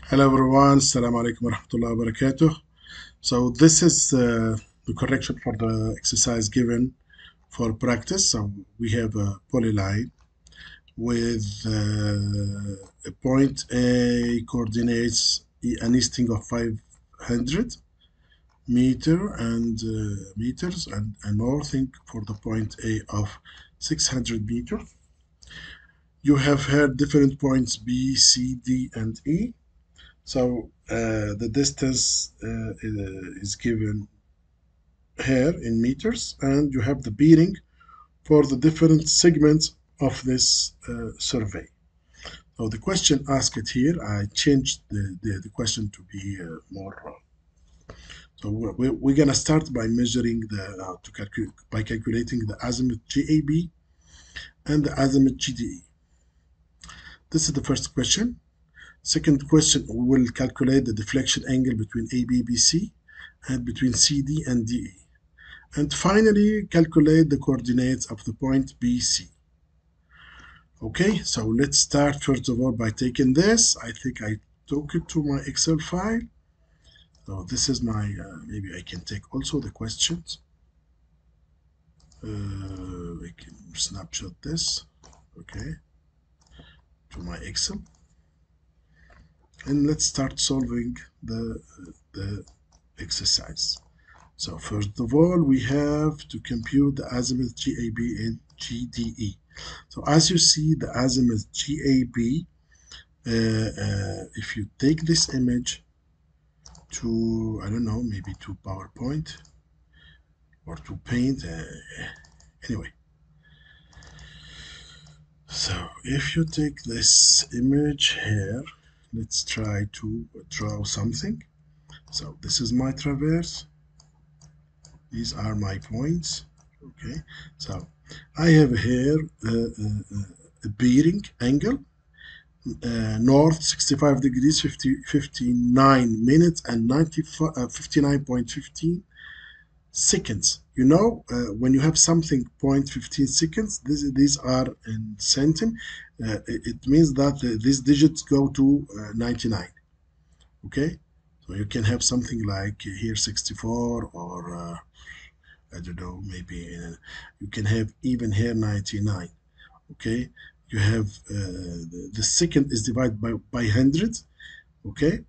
Hello everyone, Assalamu alaikum wa rahmatullahi wa barakatuh. So this is the correction for the exercise given for practice. So we have a polyline with a point A coordinates an easting of 500 meters and a northing for the point A of 600 meters. You have had different points B, C, D, and E. So the distance is given here in meters, and you have the bearing for the different segments of this survey. So the question asked here, I changed the question to be more. So we're gonna start by measuring by calculating the azimuth GAB and the azimuth GDE. This is the first question. Second question, we will calculate the deflection angle between ABBC and between CD and DE. And finally, calculate the coordinates of the point BC. Okay, so let's start first of all by taking this. I think I took it to my Excel file. So this is my, maybe I can take also the questions. I can snapshot this, okay, to my Excel. And let's start solving the exercise. So first of all, we have to compute the azimuth GAB and GDE. So as you see, the azimuth GAB, if you take this image to, I don't know, maybe to PowerPoint or to Paint, anyway. So if you take this image here, let's try to draw something. So this is my traverse. These are my points. Okay, so I have here a bearing angle, north 65 degrees, 59 minutes and 59.15 seconds. You know, when you have something 0.15 seconds, these are in centim. It means that these digits go to 99. Okay, so you can have something like here 64 or I don't know, maybe you can have even here 99. Okay, you have the second is divided by 100. Okay,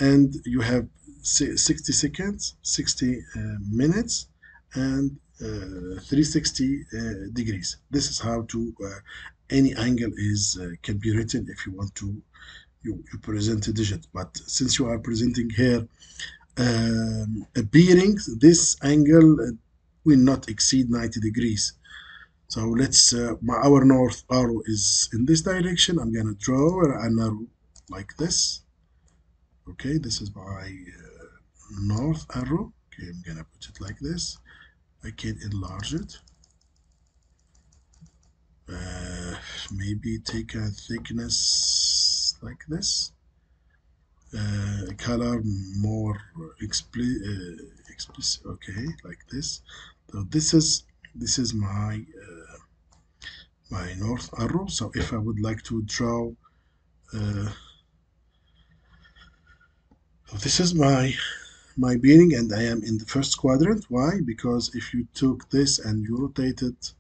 and you have 60 seconds, 60 minutes, and 360 degrees. This is how to any angle is can be written if you want to you present a digit. But since you are presenting here a bearing, this angle will not exceed 90 degrees. So let's, our north arrow is in this direction. I'm gonna draw an arrow like this. Okay, this is my north arrow. Okay, I'm gonna put it like this. I can enlarge it. Maybe take a thickness like this. Color more explicit. Okay, like this. So this is my north arrow. So if I would like to draw, so this is my bearing, and I am in the first quadrant. Why? Because if you took this and you rotate it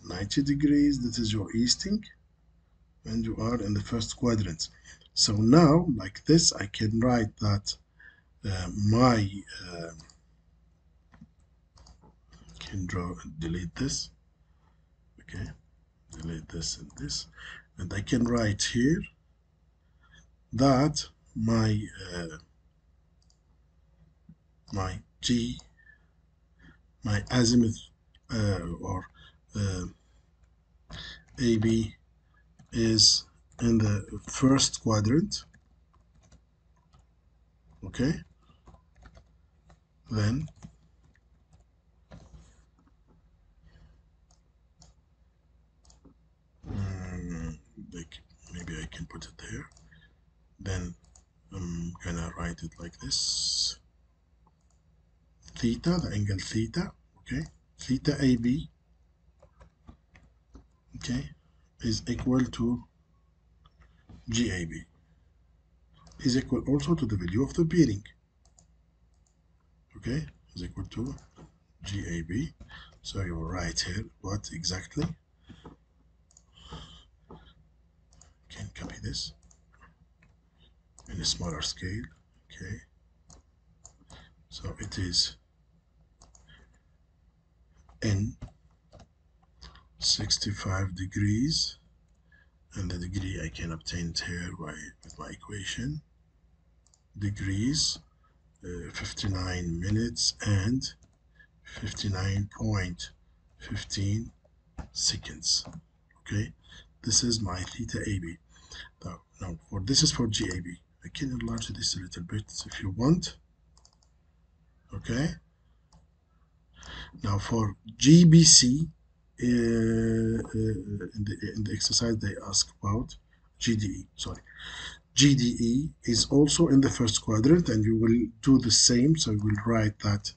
90 degrees, this is your easting, and you are in the first quadrant. So now, like this, I can write that my can draw delete this. Okay, delete this and this, and I can write here that my G, my azimuth or AB is in the first quadrant. Okay, then like maybe I can put it there. Then I'm gonna write it like this. Theta, the angle theta, okay, theta AB, okay, is equal to GAB. is equal also to the value of the bearing. Okay, is equal to GAB. So you will write here what exactly. Can copy this in a smaller scale. Okay, so it is N 65 degrees, and the degree I can obtain it here with my equation. Degrees, 59 minutes and 59.15 seconds. Okay, this is my theta AB. Now for this is for GAB. I can enlarge this a little bit if you want. Okay, now for GBC, in the exercise they ask about GDE. Sorry, GDE is also in the first quadrant, and you will do the same. So you will write that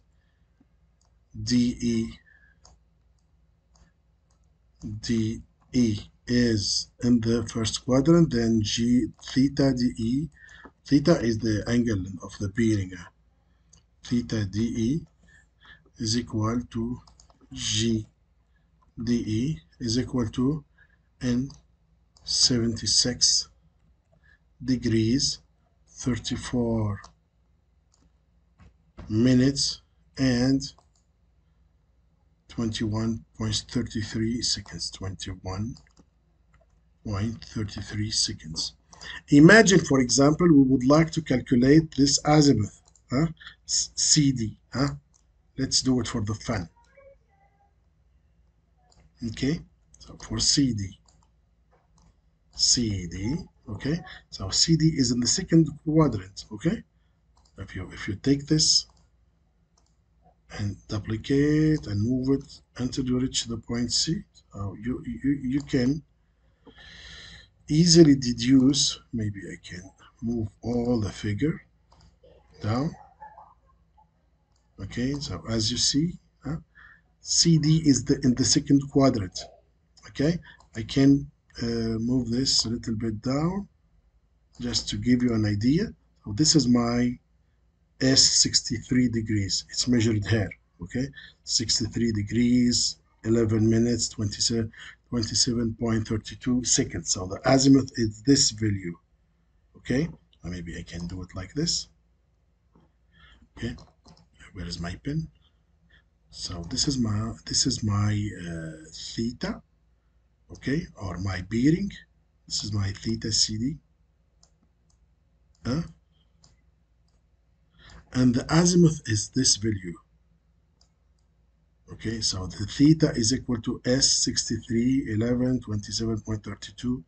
DE is in the first quadrant, then G theta DE. Theta is the angle of the bearing. Theta DE is equal to G DE is equal to N 76 degrees 34 minutes and 21.33 seconds. 21.33 seconds. Imagine, for example, we would like to calculate this azimuth, CD. Let's do it for the fun. Okay, so for CD, okay, so CD is in the second quadrant. Okay, if you take this and duplicate and move it until you reach the point C, you can easily deduce. Maybe I can move all the figure down. Okay, so as you see, CD is in the second quadrant. Okay, I can move this a little bit down just to give you an idea. So this is my S 63 degrees. It's measured here. Okay, 63 degrees, 11 minutes, 27.32 seconds. So the azimuth is this value. Okay, or maybe I can do it like this. Okay, where is my pen? So this is my theta. Okay, or my bearing. This is my theta CD. And the azimuth is this value. Okay, so the theta is equal to S 63, 11, 27.32.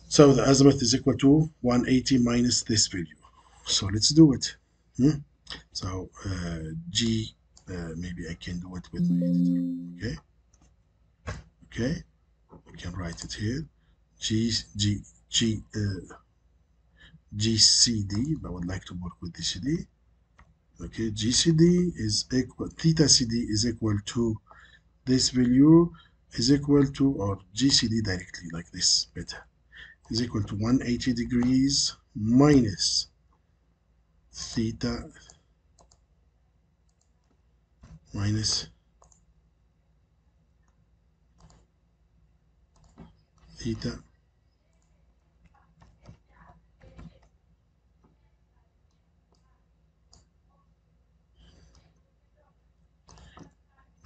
So the azimuth is equal to 180 minus this value. So let's do it. So G, maybe I can do it with my editor. Okay, we can write it here. GCD, I would like to work with GCD. Okay, GCD is equal, theta CD is equal to this value is equal to, or GCD directly like this, better, is equal to 180 degrees minus theta minus theta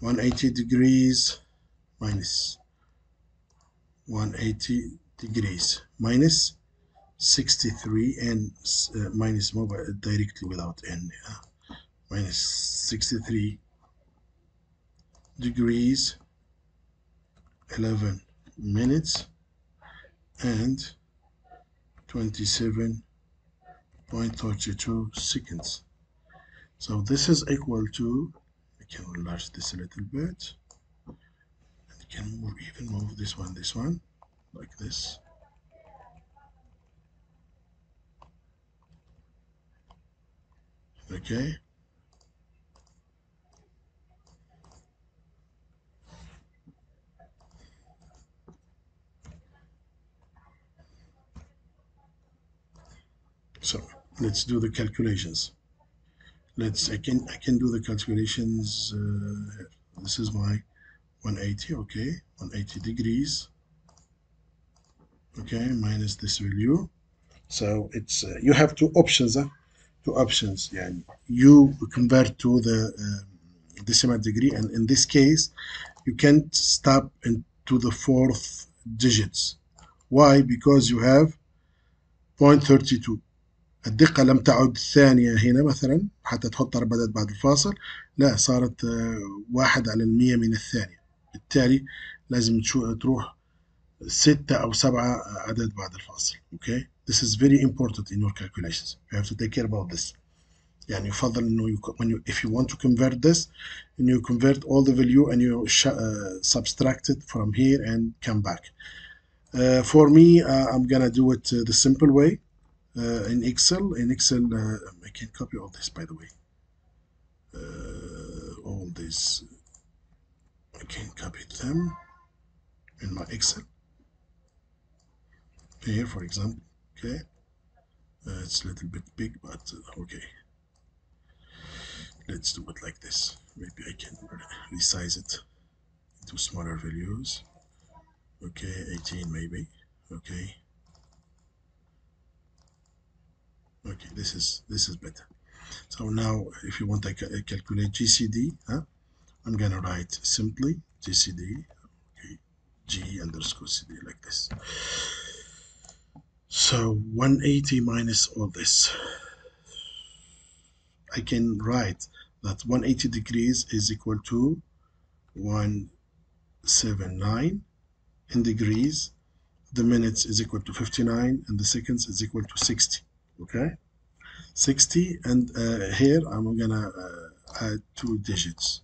180 degrees minus 180 degrees minus 63 and minus mobile directly without n, minus 63 degrees 11 minutes and 27.32 seconds. So this is equal to, I can enlarge this a little bit. I can even move this one, like this. Okay. So let's do the calculations. I can do the calculations. This is my 180. Okay, 180 degrees. Okay, minus this value. So it's you have two options. Two options. Yeah, you convert to the decimal degree, and in this case, you can't stop into the fourth digits. Why? Because you have 0.32. الدقة لم تعد ثانية هنا مثلا حتى تحط عدد بعد الفاصل، لا صارت 1/100 من الثانية. بالتالي لازم تروح 6 أو 7 عدد بعد الفاصل. Okay, this is very important in your calculations. You have to take care about this. يعني يفضل إنه if you want to convert this, and you convert all the value and you subtract it from here and come back. For me, I'm gonna do it the simple way. In Excel, I can copy all this, by the way. All this, I can copy them in my Excel. Here, for example, okay. It's a little bit big, but okay. Let's do it like this. Maybe I can resize it into smaller values. Okay, 18 maybe. Okay. Okay, this is better. So now, if you want, I calculate GCD. I'm gonna write simply GCD. Okay, G underscore CD like this. So 180 minus all this. I can write that 180 degrees is equal to 179 in degrees. The minutes is equal to 59 and the seconds is equal to 60. Okay, 60, and here I'm gonna add 2 digits.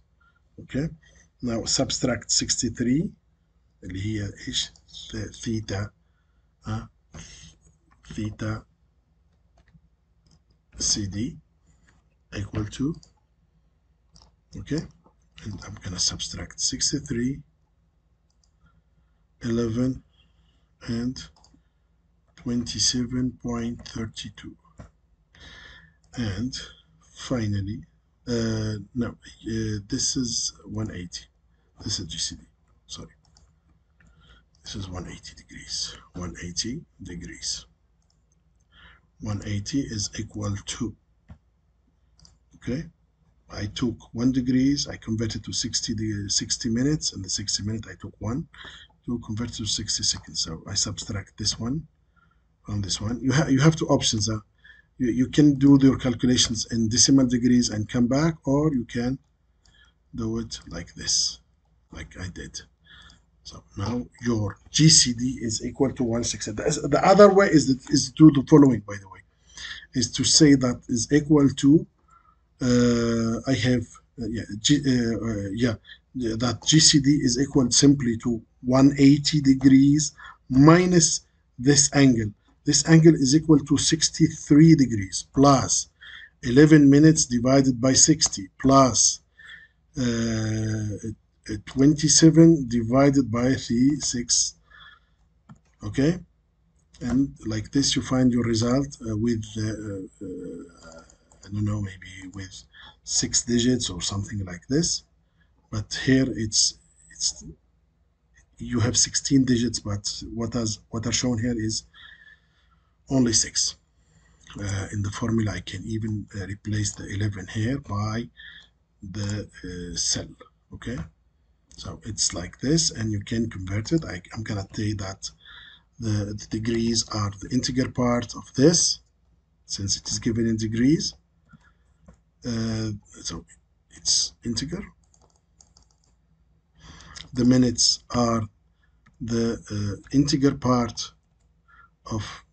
Okay, now subtract 63 اللي هي ايش ثيتا theta CD equal to, okay, and I'm gonna subtract 63, 11, and 27.32, and finally, no, this is 180. This is GCD. Sorry, this is 180 degrees. 180 degrees. 180 is equal to, okay, I took 1 degrees, I converted to 60 minutes, and the 60 minutes I took 1 to convert to 60 seconds. So I subtract this one from this one. You have two options. You can do your calculations in decimal degrees and come back, or you can do it like this, like I did. So now your GCD is equal to 160. The other way is to do the following, by the way, is to say that is equal to I have that GCD is equal simply to 180 degrees minus this angle. This angle is equal to 63 degrees plus 11 minutes divided by 60 plus 27 divided by 6. Okay, and like this you find your result with I don't know, maybe with 6 digits or something like this. But here it's you have 16 digits, but what are shown here is only 6. In the formula, I can even replace the 11 here by the cell. Okay, so it's like this, and you can convert it. I'm gonna say that the degrees are the integer part of this, since it is given in degrees. So it's integer. The minutes are the integer part of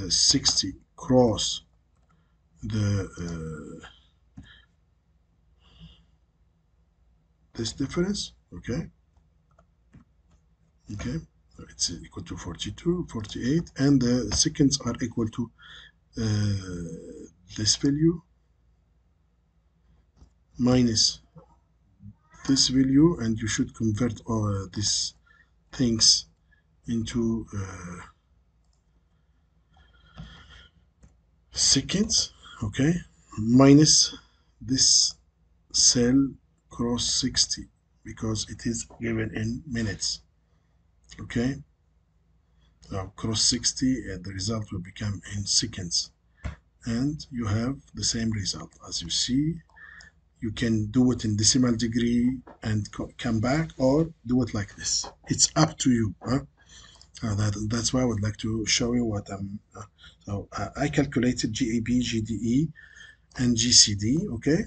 60 cross the this difference. Okay, it's equal to 42, 48, and the seconds are equal to this value minus this value, and you should convert all these things into seconds, okay, minus this cell cross 60 because it is given in minutes, okay. So cross 60 and the result will become in seconds, and you have the same result. As you see, you can do it in decimal degree and come back, or do it like this. It's up to you, huh? That's why I would like to show you what I'm. I calculated GAB, GDE, and GCD. Okay.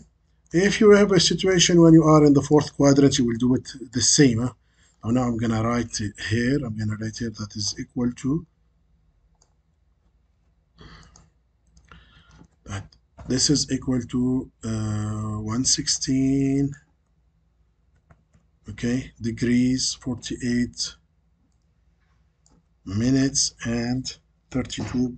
If you have a situation when you are in the fourth quadrant, you will do it the same. Huh? So now I'm gonna write it here. I'm gonna write here that is equal to that. This is equal to 116. Okay, degrees, 48 minutes, and 32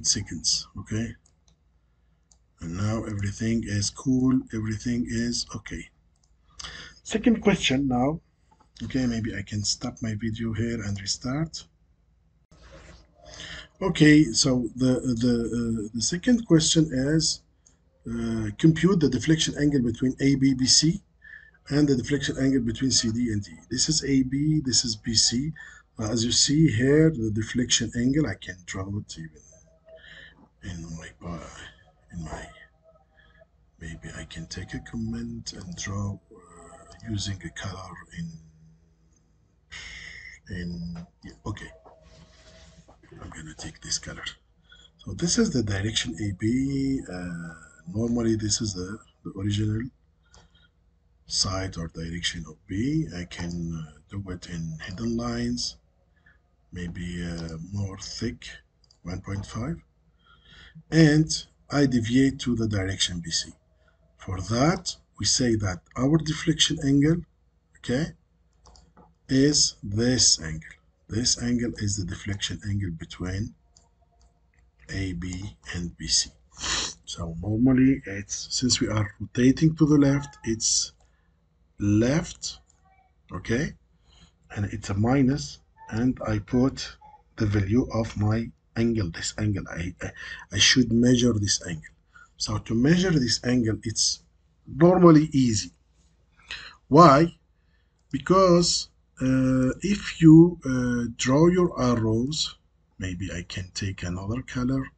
seconds. Okay, and now everything is cool, everything is okay. Second question now. Okay, maybe I can stop my video here and restart. Okay, so the second question is compute the deflection angle between ABBC and the deflection angle between CD and D. This is AB, this is BC. As you see here, the deflection angle, I can draw it even in my, maybe I can take a comment and draw using a color yeah, okay, I'm gonna take this color. So this is the direction AB. Normally this is the original side or direction of B. I can do it in hidden lines, maybe more thick, 1.5, and I deviate to the direction BC. For that, we say that our deflection angle, okay, is this angle. This angle is the deflection angle between AB and BC. So normally it's, since we are rotating to the left, it's left, okay, and it's a minus, and I put the value of my angle, this angle. I should measure this angle. So to measure this angle, it's normally easy. Why? Because if you draw your arrows, maybe I can take another color,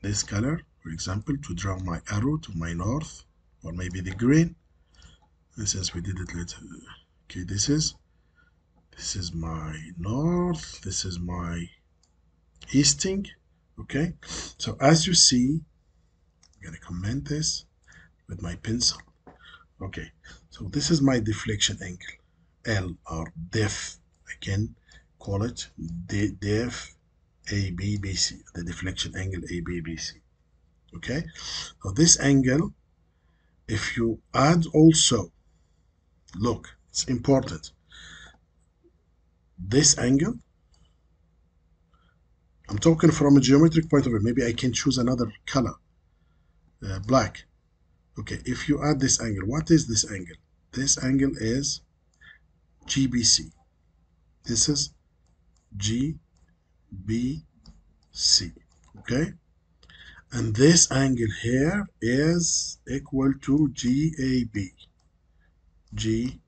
this color, for example, to draw my arrow to my north, or maybe the green. And since we did it later, okay, this is my north, this is my easting, okay. So as you see, I'm gonna comment this with my pencil. Okay, so this is my deflection angle, L, or def, I can call it def ABBC, the deflection angle ABBC. Okay, so this angle, if you add also, look, it's important, this angle, I'm talking from a geometric point of view, maybe I can choose another color, black. Okay, if you add this angle, what is this angle? This angle is GBC. This is GBC, okay? And this angle here is equal to GAB. GAB.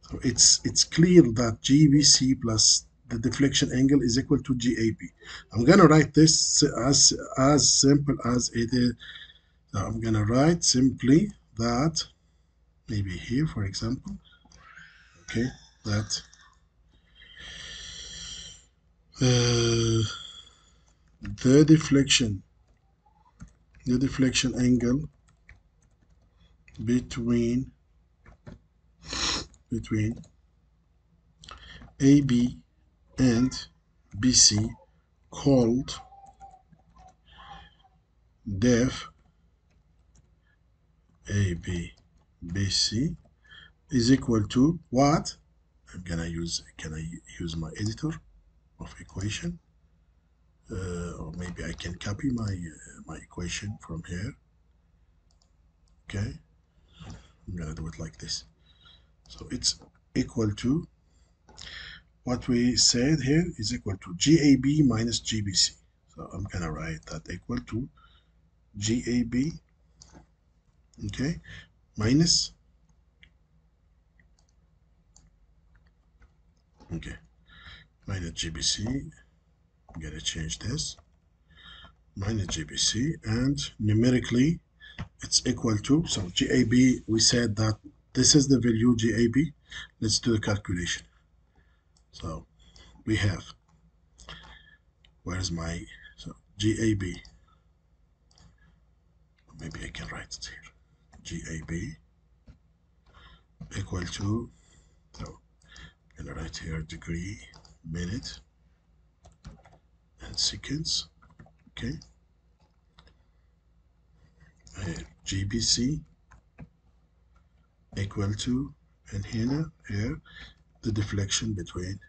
So it's clear that GBC plus the deflection angle is equal to GAB. I'm gonna write this as simple as it is. So I'm gonna write simply that, maybe here, for example, okay, that the deflection angle between AB and BC, called def AB BC, is equal to what? I'm gonna use, can I use my editor of equation, or maybe I can copy my equation from here. Okay, I'm gonna do it like this. So it's equal to What we said here is equal to GAB minus GBC. So I'm gonna write that equal to GAB, okay, minus, okay, minus GBC. I'm gonna change this, minus GBC, and numerically it's equal to, so GAB, we said that this is the value GAB. Let's do the calculation. So we have, where's my, so GAB, maybe I can write it here, GAB equal to, so I'm gonna write here degree, minute, and seconds, okay, GBC equal to, and here the deflection between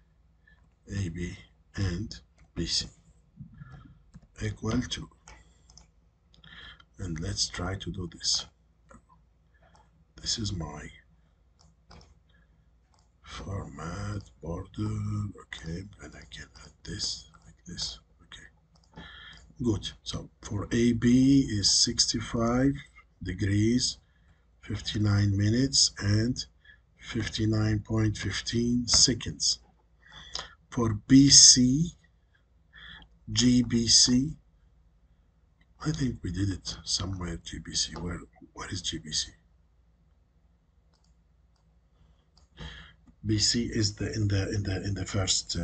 AB and BC equal to, and let's try to do this. This is my format border, okay, and I can add this like this, okay, good. So for AB is 65 degrees, 59 minutes, and 59.15 seconds. For BC, GBC, I think we did it somewhere. GBC, where is GBC? BC is in the first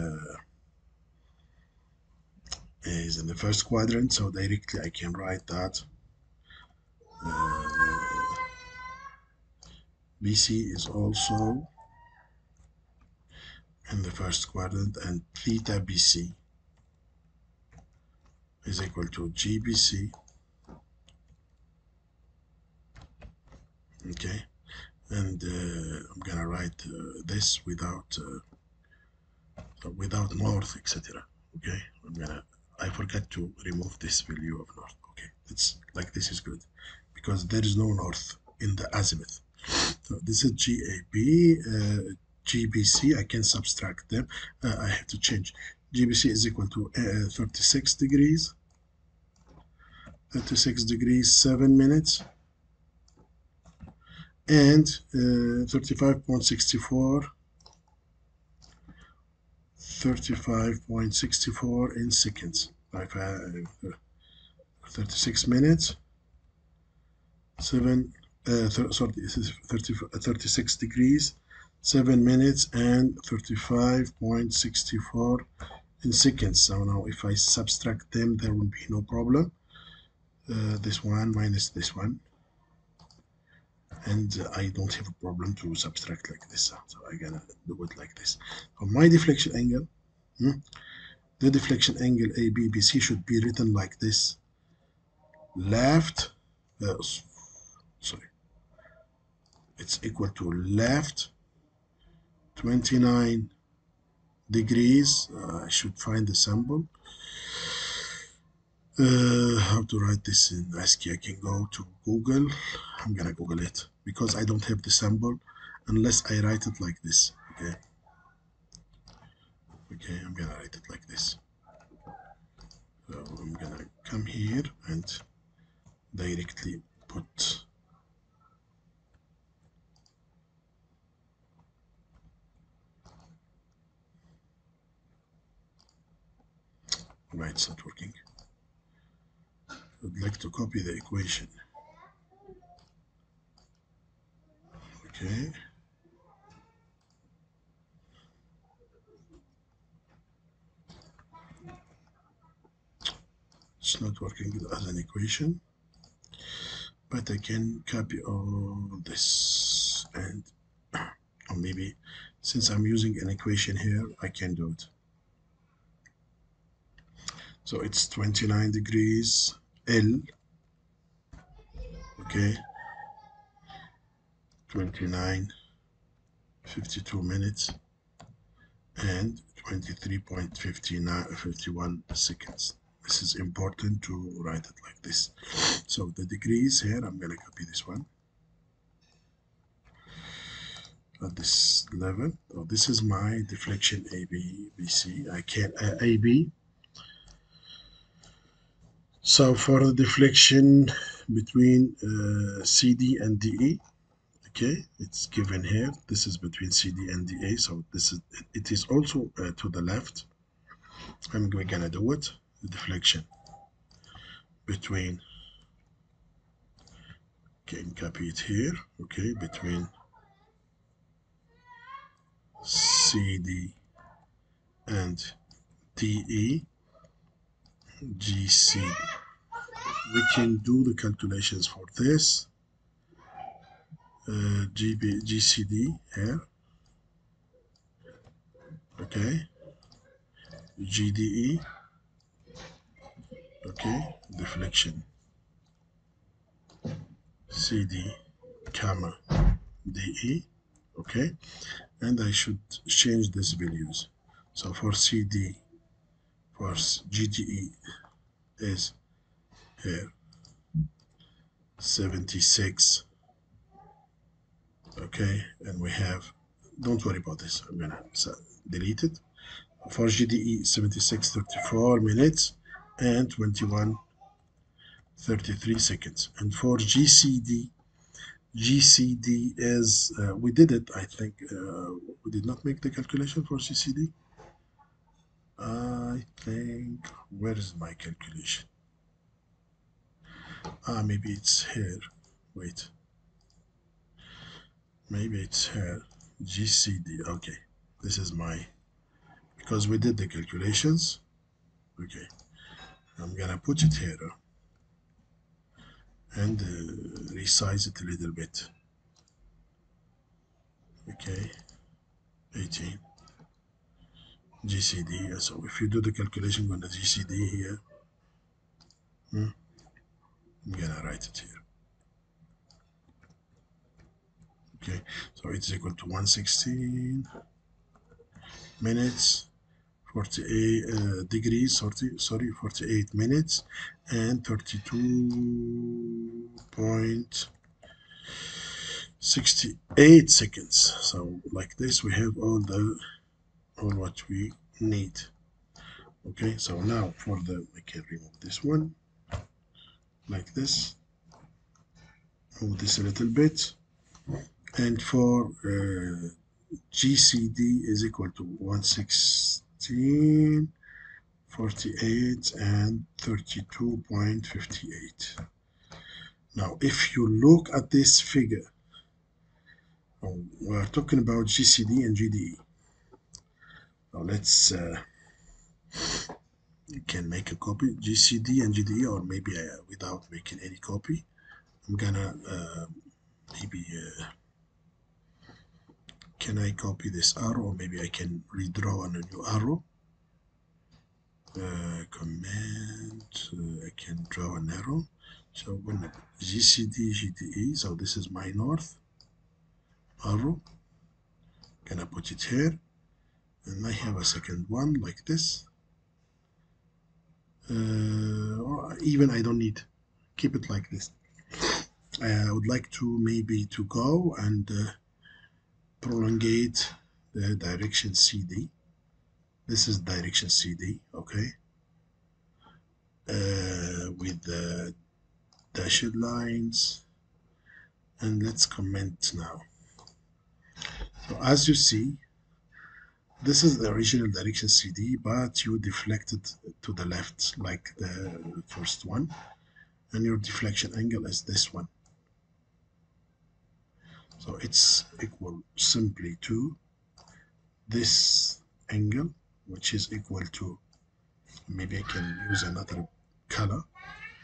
is in the first quadrant, so directly I can write that BC is also in the first quadrant, and theta BC is equal to GBC, okay, and I'm gonna write this without north, etc. Okay, I forgot to remove this value of north. Okay, it's like this is good because there is no north in the azimuth. So this is GAB, GBC. I can subtract them. I have to change. GBC is equal to 36 degrees. 36 degrees, 7 minutes, and 35.64 in seconds. 36 minutes, 36 degrees, 7 minutes, and 35.64 in seconds. So now if I subtract them, there will be no problem. This one minus this one, and I don't have a problem to subtract like this. So I'm gonna do it like this. So my deflection angle, the deflection angle ABBC should be written like this. Left, sorry, it's equal to left 29 degrees. I should find the symbol. How to write this in ASCII? I can go to Google. I'm gonna Google it because I don't have the symbol unless I write it like this. Okay. Okay, I'm gonna write it like this. So I'm gonna come here and directly put right, it's not working. I'd like to copy the equation. Okay. It's not working as an equation, but I can copy all this, and or maybe since I'm using an equation here, I can do it. So it's 29 degrees L, okay, 29, 52 minutes, and 23.51 seconds. This is important to write it like this. So the degrees here, I'm gonna copy this one. at this level. So this is my deflection AB, BC. I can AB. So for the deflection between CD and DE, okay, it's given here. This is between CD and DA, so this is it is also to the left. And we're gonna do it. The deflection between, can copy it here, okay, between CD and DE, GC. We can do the calculations for this. GCD here, okay, GDE, okay, deflection CD, comma, DE, okay, and I should change these values. So for CD, for GDE is here 76, okay, and we have, don't worry about this, I'm gonna delete it. For GDE 76:34 minutes and 21:33 seconds, and for GCD is we did it, I think we did not make the calculation for GCD. I think, where is my calculation? Maybe it's here. Wait, maybe it's here. GCD. Okay, this is my, because we did the calculations. Okay, I'm gonna put it here and resize it a little bit. Okay, 18 GCD. So if you do the calculation on the GCD here, I'm gonna write it here. Okay, so it's equal to 116 minutes, 48 degrees, 48 minutes, and 32.68 seconds. So like this, we have all what we need. Okay, so now for the, I can remove this one like this, move this a little bit, and for GCD is equal to 116, 48, and 32.58. Now, if you look at this figure, we're talking about GCD and GDE. Now, let's, you can make a copy, GCD and GDE, or maybe without making any copy. I'm gonna maybe, can I copy this arrow, or maybe I can redraw on a new arrow? Command, I can draw an arrow. So when GCD, GDE, so this is my north arrow. Gonna put it here, and I have a second one like this. Or even I don't need, keep it like this. I would like to maybe to go and prolongate the direction CD. This is direction CD, okay, with the dashed lines, and let's comment now. So as you see, this is the original direction CD, but you deflected to the left like the first one, and your deflection angle is this one. So it's equal simply to this angle, which is equal to, maybe I can use another color,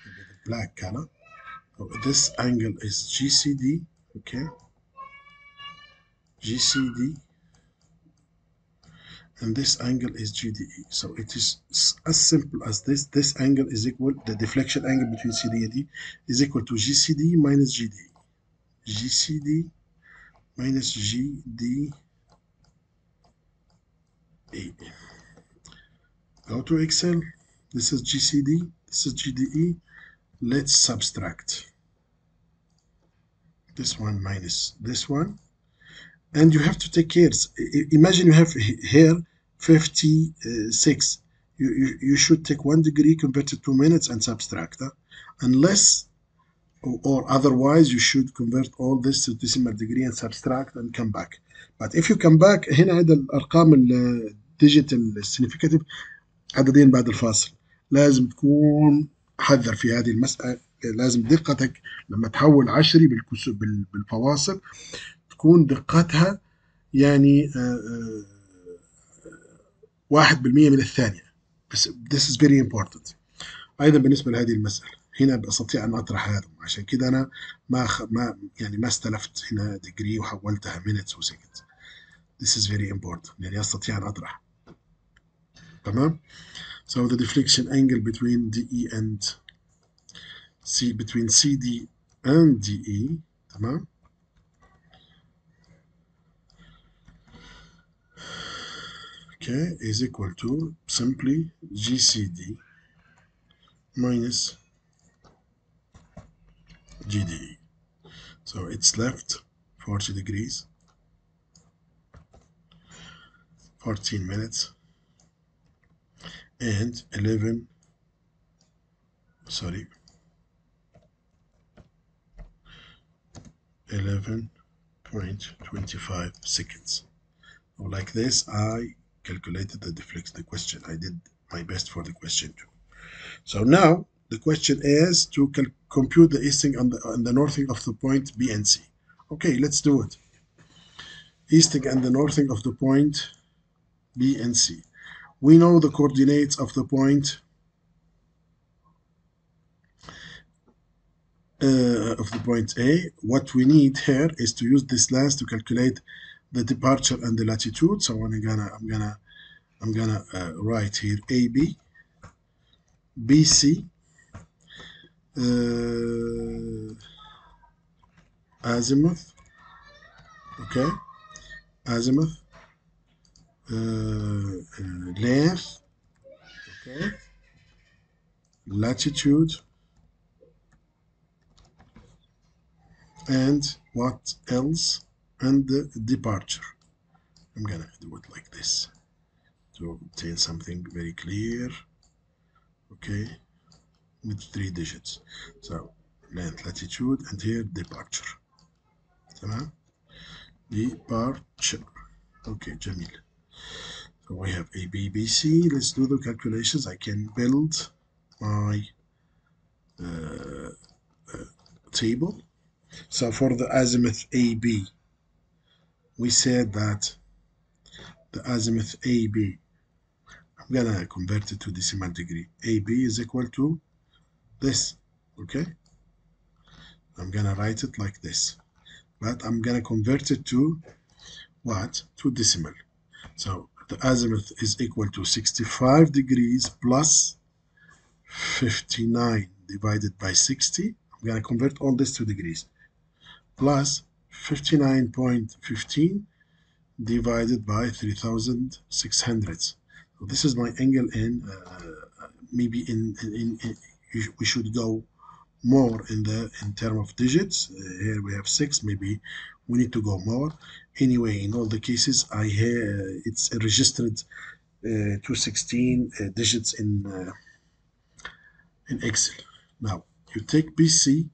maybe the black color. So this angle is GCD, okay, GCD, and this angle is GDE. So it is as simple as this. This angle is equal, the deflection angle between CD and D is equal to GCD minus GDE. GCD minus GDE. Go to Excel. This is GCD, this is GDE. Let's subtract this one minus this one, and you have to take care. Imagine you have here 56. You should take 1 degree, convert it to minutes, and subtract. Unless or otherwise, you should convert all this to decimal degree and subtract and come back. But if you come back هنا عند الأرقام الديجيتال السيجنيفيكاتيف عددين بعد الفاصل، لازم تكون حذر في هذه المسألة. لازم دقتك لما تحول عشري بالفواصل تكون دقتها يعني 1% من الثانية. بس this is very important. أيضا بالنسبة لهذه المسألة هنا أستطيع أن أطرح هذا، عشان كده أنا ما استلفت هنا degree وحولتها minutes و seconds. This is very important، يعني أستطيع أن أطرح. تمام. So the deflection angle between DE and between CD and DE، تمام. Okay, is equal to simply GCD minus GDE. So it's left 40 degrees, 14 minutes, and 11.25 seconds. So like this, I calculated the question. I did my best for the question too. So now the question is to compute the easting and the northing of the point B and C. Okay, let's do it. Easting and the northing of the point B and C. We know the coordinates of the point A. What we need here is to use this lens to calculate the departure and the latitude. So I'm gonna write here AB, BC, azimuth, okay, azimuth, length, okay, latitude, and what else, and the departure. I'm gonna do it like this to obtain something very clear, okay, with 3 digits. So length, latitude, and here departure. تمام. Departure. Okay, جميل. So we have A, B, B, C. Let's do the calculations. I can build my table. So for the azimuth AB, we said that the azimuth AB, I'm gonna convert it to decimal degree. AB is equal to this, okay? I'm gonna write it like this, but I'm gonna convert it to what? To decimal. So the azimuth is equal to 65 degrees plus 59 divided by 60. I'm going to convert all this to degrees, plus 59.15 divided by 3,600. So this is my angle in, maybe we should go more in term of digits. Here we have 6, maybe we need to go more. Anyway, in all the cases, it's registered 216 digits in Excel. Now you take BC.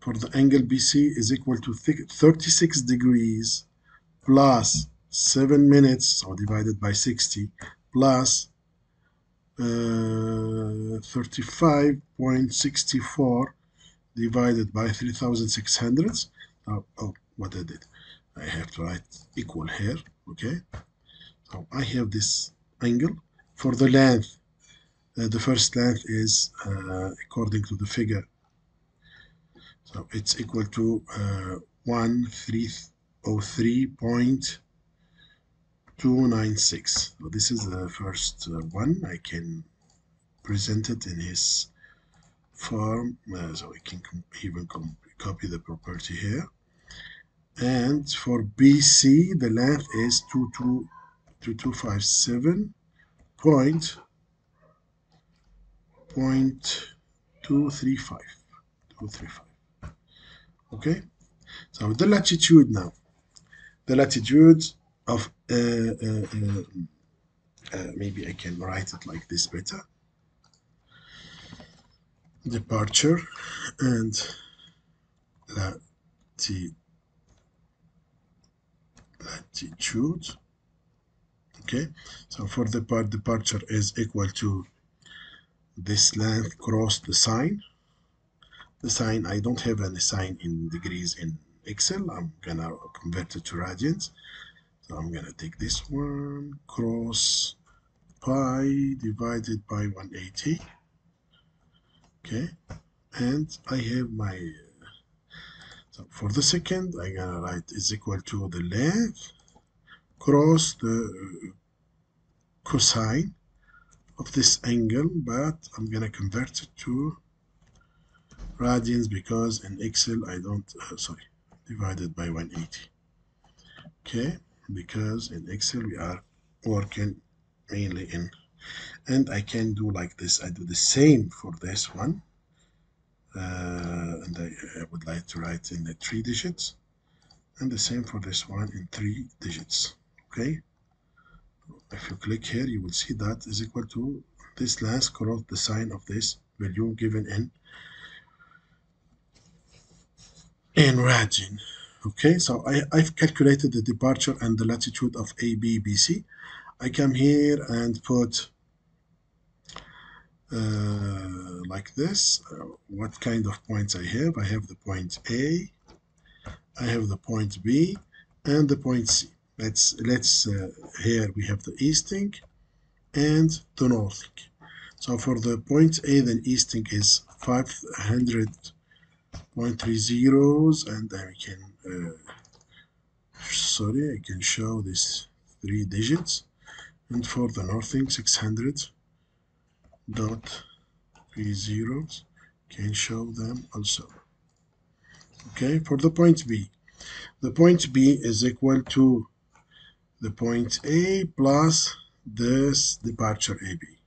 For the angle BC is equal to 36 degrees plus 7 minutes, so divided by 60, plus 35.64 divided by 3,600. Oh, what I did, I have to write equal here, okay? So I have this angle. For the length, the first length is according to the figure, so it's equal to 1303.296. So this is the first one. I can present it in his form, so I can even copy the property here. And for BC, the length is 2257.235. Okay, so the latitude now. the latitude of maybe I can write it like this better. Departure and latitude. Okay, so for the part departure is equal to this length cross the sign. The sign, I don't have any sign in degrees in Excel. I'm gonna convert it to radians. So I'm gonna take this one, cross pi divided by 180. Okay, and I have my, so for the second, I'm gonna write is equal to the length cross the cosine of this angle, but I'm gonna convert it to radians because in Excel I don't, sorry, divided by 180. Okay, because in Excel we are working mainly in, and I can do like this. I do the same for this one, and I would like to write in the 3 digits, and the same for this one in 3 digits. Okay, if you click here, you will see that is equal to this last cross the sign of this value given in radian. Okay, so I've calculated the departure and the latitude of A, B, B, C. I come here and put like this. What kind of points I have? I have the point A, I have the point B, and the point C. Let's here we have the easting and the northing. So for the point A, then easting is 500.30, and then we can sorry, I can show this 3 digits, and for the northing 600.30 can show them also. Okay, for the point B, the point B is equal to the point A plus this departure AB,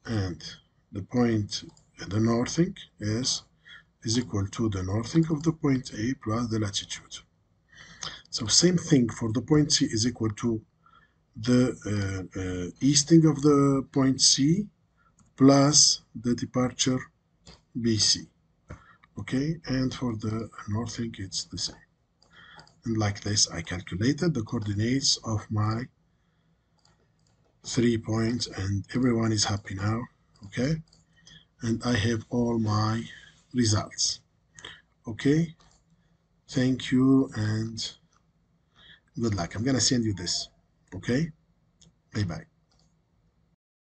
and the point, the northing is equal to the northing of the point A plus the latitude. So same thing for the point C is equal to the easting of the point C plus the departure BC. Okay, and for the northing it's the same. And like this, I calculated the coordinates of my 3 points, and everyone is happy now. Okay, and I have all my results. Okay, thank you and good luck. I'm gonna send you this. Okay, bye bye.